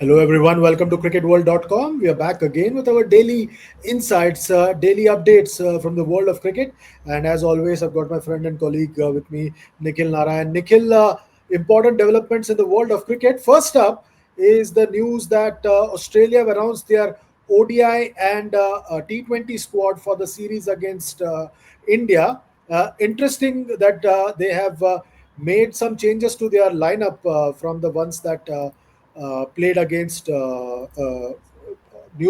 Hello, everyone. Welcome to cricketworld.com. We are back again with our daily insights, daily updates from the world of cricket. And as always, I've got my friend and colleague with me, Nikhil Narain. Nikhil, important developments in the world of cricket. First up is the news that Australia have announced their ODI and T20 squad for the series against India. Interesting that they have made some changes to their lineup from the ones that played against New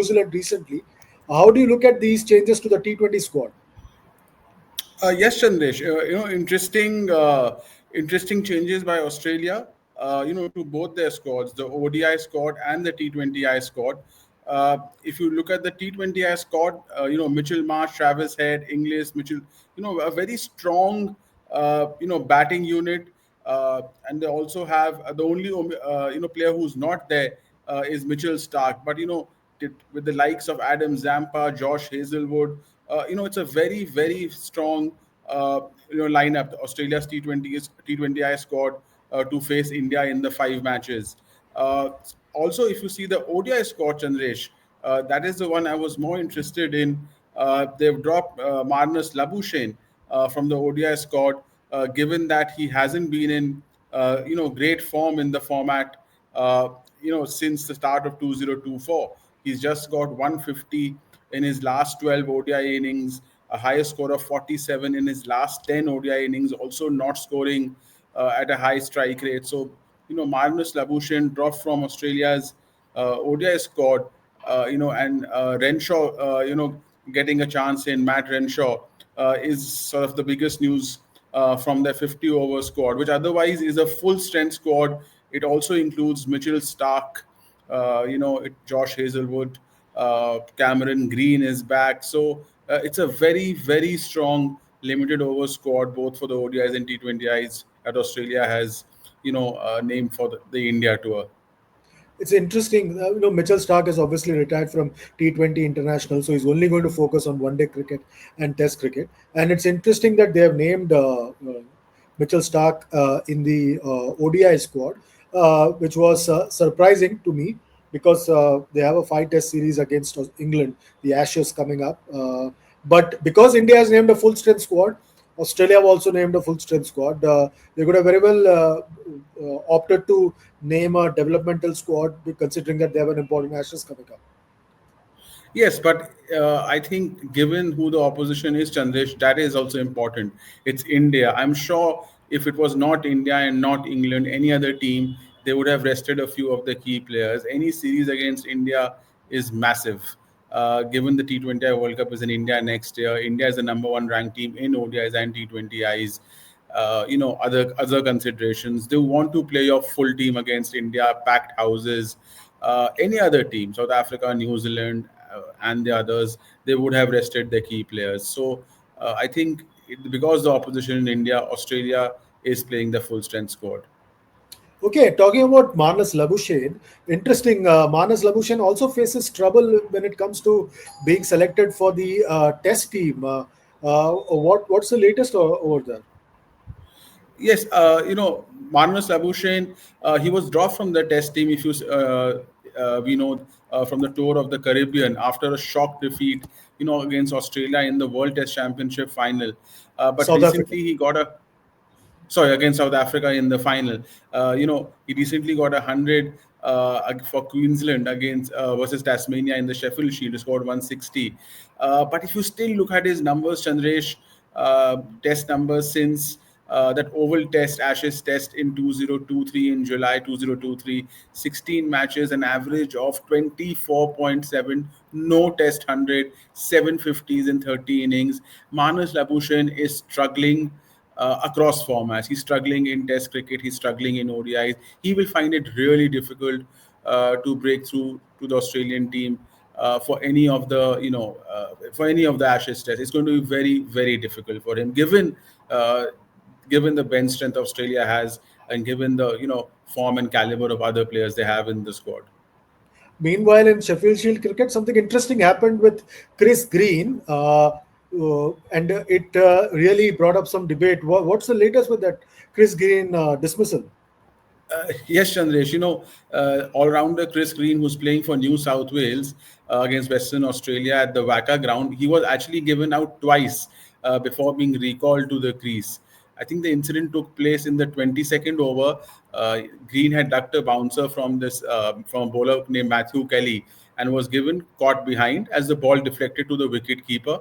Zealand recently. How do you look at these changes to the T20 squad? Yes, Chandresh. Interesting changes by Australia. To both their squads, the ODI squad and the T20I squad. If you look at the T20I squad, Mitchell Marsh, Travis Head, Inglis, Mitchell, a very strong, batting unit. And they also have the only, player who's not there is Mitchell Stark. But with the likes of Adam Zampa, Josh Hazelwood. It's a very, very strong, lineup. Australia's T20I squad to face India in the five matches. Uh, Also, if you see the ODI squad, Chandresh, that is the one I was more interested in. They've dropped Marnus Labuschagne from the ODI squad, given that he hasn't been in, great form in the format, since the start of 2024. He's just got 150 in his last 12 ODI innings, a highest score of 47 in his last 10 ODI innings, also not scoring at a high strike rate. So, Marnus Labuschagne dropped from Australia's ODI squad, and Renshaw, getting a chance in Matt Renshaw is sort of the biggest news from their 50 over squad, which otherwise is a full strength squad. It also includes Mitchell Stark, Josh Hazelwood, Cameron Green is back. So it's a very, very strong limited over squad, both for the ODIs and T20Is that Australia has, named for the India tour. It's interesting. Mitchell Stark has obviously retired from T20 international, so he's only going to focus on one-day cricket and Test cricket. And it's interesting that they have named Mitchell Stark in the ODI squad, which was surprising to me because they have a five-test series against England, the Ashes coming up. But because India has named a full-strength squad, Australia have also named a full-strength squad. They could have very well opted to name a developmental squad, considering that they have an important Ashes coming up. Yes, but I think given who the opposition is, Chandresh, that is also important. It's India. I'm sure if it was not India and not England, any other team, they would have rested a few of the key players. Any series against India is massive. Given the T20I World Cup is in India next year, India is the number one ranked team in ODIs and T20Is. Other considerations. They want to play your full team against India, packed houses. Any other team, South Africa, New Zealand, and the others, they would have rested their key players. So I think because the opposition in India, Australia is playing the full strength squad. Okay, talking about Marnus Labuschagne, interesting. Marnus Labuschagne also faces trouble when it comes to being selected for the Test team. What's the latest over there? Yes, Marnus Labuschagne, he was dropped from the Test team. If you we know from the tour of the Caribbean after a shock defeat, against Australia in the World Test Championship final. But South Africa. recently he got a sorry, against South Africa in the final. He recently got 100 for Queensland against versus Tasmania in the Sheffield Shield. He scored 160. But if you still look at his numbers, Chandresh, test numbers since that Oval Test, Ashes Test in 2023 in July 2023, 16 matches, an average of 24.7, no Test 100, 750s in 30 innings. Marnus Labuschagne is struggling across formats. He's struggling in Test cricket. He's struggling in ODIs. He will find it really difficult to break through to the Australian team for any of the for any of the Ashes Test. It's going to be very, very difficult for him, given the bench strength Australia has, and given the form and caliber of other players they have in the squad. Meanwhile, in Sheffield Shield cricket, something interesting happened with Chris Green, and it really brought up some debate. What's the latest with that Chris Green dismissal? Yes, Chandresh. All-rounder Chris Green, who's playing for New South Wales against Western Australia at the WACA ground, he was actually given out twice before being recalled to the crease. I think the incident took place in the 22nd over. Uh, Green had ducked a bouncer from a bowler named Matthew Kelly and was given caught behind as the ball deflected to the wicket keeper.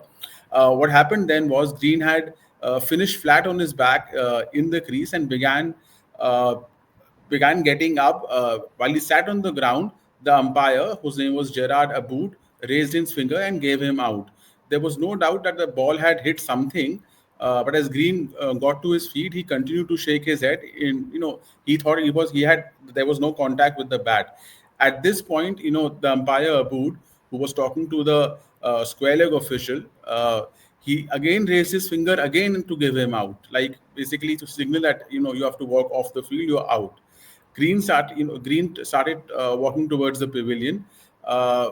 What happened then was Green had finished flat on his back in the crease and uh, began getting up. While he sat on the ground, the umpire, whose name was Gerard Aboud, raised his finger and gave him out. There was no doubt that the ball had hit something, but as Green got to his feet, he continued to shake his head. He thought he had there was no contact with the bat. At this point, the umpire Aboud, who was talking to the square leg official, he again raised his finger again to give him out, like basically to signal that you have to walk off the field, you're out. Green started walking towards the pavilion uh,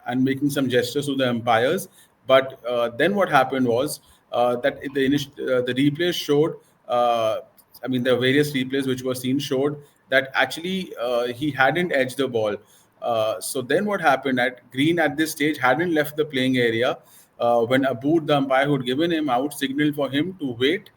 and making some gestures to the umpires. But then what happened was that the replays showed. I mean, the various replays which were seen showed that actually he hadn't edged the ball. So then what happened at Green at this stage hadn't left the playing area when Aboud, the umpire who had given him out, signaled for him to wait,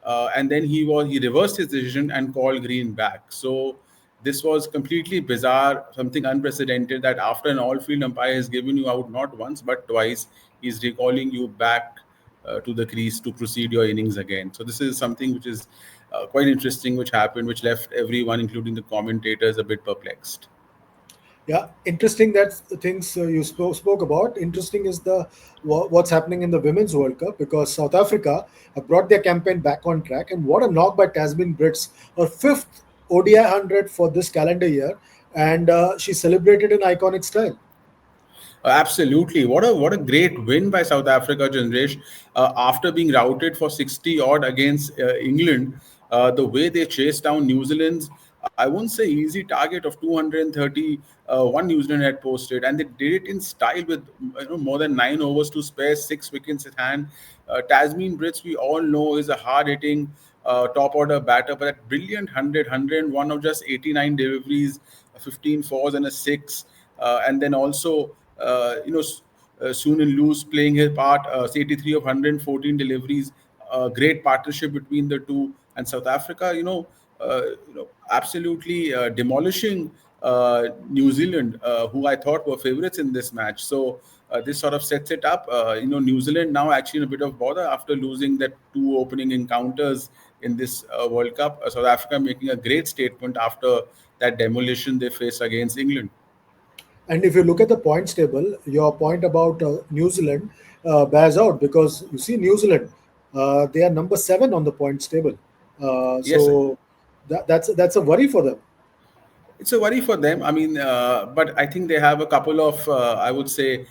and then he reversed his decision and called Green back. So this was completely bizarre, something unprecedented. That after an all-field umpire has given you out not once but twice, he's recalling you back to the crease to proceed your innings again. So this is something which is quite interesting, which happened, which left everyone, including the commentators, a bit perplexed. Yeah, interesting that things you spoke about. Interesting is what's happening in the Women's World Cup, because South Africa have brought their campaign back on track, and what a knock by Tazmin Brits, her fifth ODI 100 for this calendar year, and she celebrated in iconic style. Absolutely. What a great win by South Africa, Chandresh. After being routed for 60 odd against England, the way they chased down New Zealand's, I won't say easy target of 230, one New Zealand had posted, and they did it in style with more than 9 overs to spare, 6 wickets at hand. Tasmin Brits, we all know, is a hard hitting top order batter, but that brilliant 100, of just 89 deliveries, 15 fours and a six, and then also Soon and Luz playing his part, 83 of 114 deliveries, great partnership between the two, and South Africa, absolutely demolishing New Zealand, who I thought were favorites in this match. So this sort of sets it up. New Zealand now actually in a bit of bother after losing that two opening encounters in this World Cup. South Africa making a great statement after that demolition they faced against England. And if you look at the points table, your point about New Zealand bears out, because you see New Zealand, they are number seven on the points table. Yes, So that's a worry for them. it's a worry for them. I mean, but I think they have a couple of, I would say,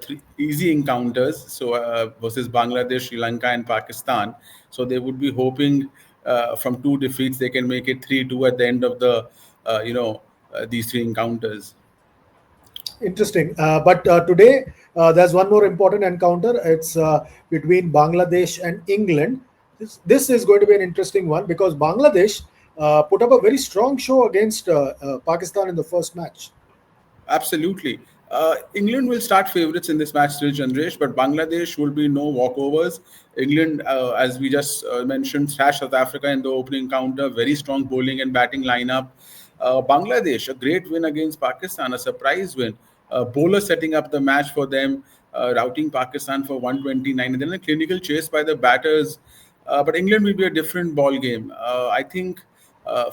three easy encounters. So versus Bangladesh, Sri Lanka, and Pakistan. So they would be hoping from two defeats they can make it 3-2 at the end of these three encounters. Interesting. But today, there's one more important encounter. It's between Bangladesh and England. This is going to be an interesting one, because Bangladesh put up a very strong show against Pakistan in the first match. Absolutely. England will start favourites in this match still, Chandresh, but Bangladesh will be no walkovers. England, as we just mentioned, thrashed South Africa in the opening counter. Very strong bowling and batting lineup. Bangladesh, a great win against Pakistan, a surprise win. Bowler setting up the match for them, routing Pakistan for 129, and then a clinical chase by the batters. But England will be a different ball game. I think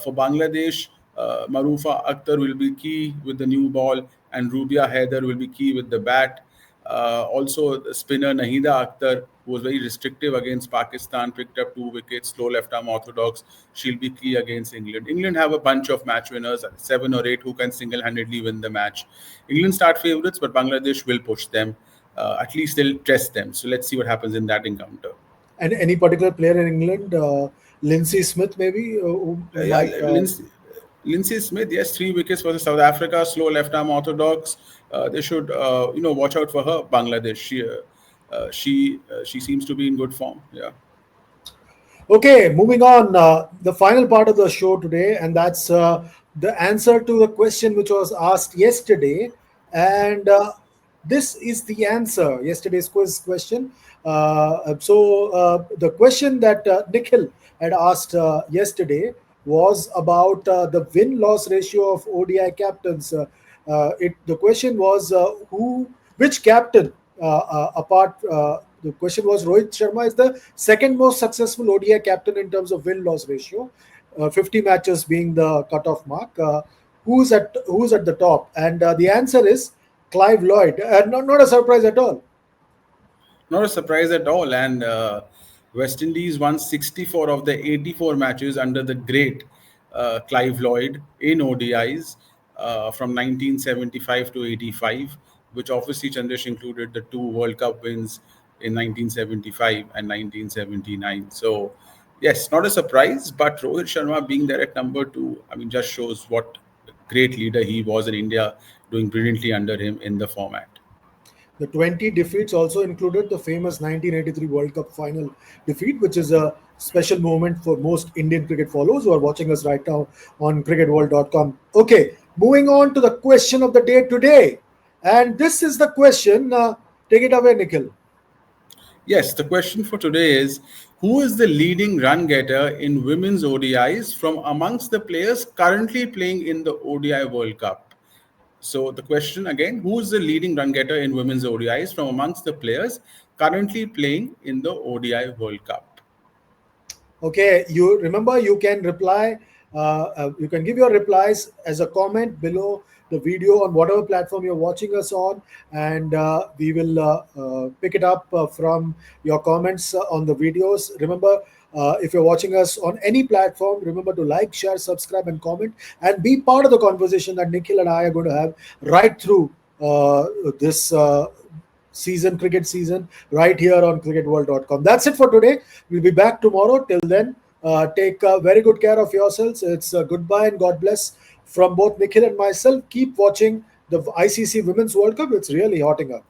for Bangladesh, Marufa Akhtar will be key with the new ball, and Rubia Haider will be key with the bat. Also, the spinner Nahida Akhtar, who was very restrictive against Pakistan, picked up 2 wickets, slow left arm orthodox. She'll be key against England. England have a bunch of match winners, 7 or 8, who can single handedly win the match. England start favourites, but Bangladesh will push them. At least they'll test them. So let's see what happens in that encounter. And any particular player in England, Lindsay Smith maybe, who Yeah, might. Lindsay Smith, yes, 3 wickets for the South Africa, slow left arm orthodox. They should, watch out for her. Bangladesh, she seems to be in good form. Yeah. Okay, moving on. The final part of the show today, and that's the answer to the question which was asked yesterday. And this is the answer. Yesterday's quiz question. The question that Nikhil had asked yesterday was about the win-loss ratio of ODI captains. The question was which captain apart. The question was Rohit Sharma is the second most successful ODI captain in terms of win-loss ratio, 50 matches being the cutoff mark. Who's at the top? And the answer is Clive Lloyd. Not a surprise at all. Not a surprise at all. And West Indies won 64 of the 84 matches under the great Clive Lloyd in ODIs from 1975 to 85, which obviously Chandresh included the two World Cup wins in 1975 and 1979. So, yes, not a surprise, but Rohit Sharma being there at number two, I mean, just shows what great leader he was in India, doing brilliantly under him in the format. The 20 defeats also included the famous 1983 World Cup final defeat, which is a special moment for most Indian cricket followers who are watching us right now on cricketworld.com. Okay, moving on to the question of the day today. And this is the question. Take it away, Nikhil. Yes, the question for today is, who is the leading run getter in women's ODIs from amongst the players currently playing in the ODI World Cup? So the question again, who is the leading run getter in women's ODIs from amongst the players currently playing in the ODI World Cup? Okay, you remember you can reply, you can give your replies as a comment below the video on whatever platform you're watching us on, and we will pick it up from your comments on the videos. Remember, if you're watching us on any platform, remember to like, share, subscribe, and comment, and be part of the conversation that Nikhil and I are going to have right through this cricket season, right here on cricketworld.com. That's it for today. We'll be back tomorrow. Till then, take very good care of yourselves. It's goodbye and God bless from both Nikhil and myself. Keep watching the ICC Women's World Cup. It's really hotting up.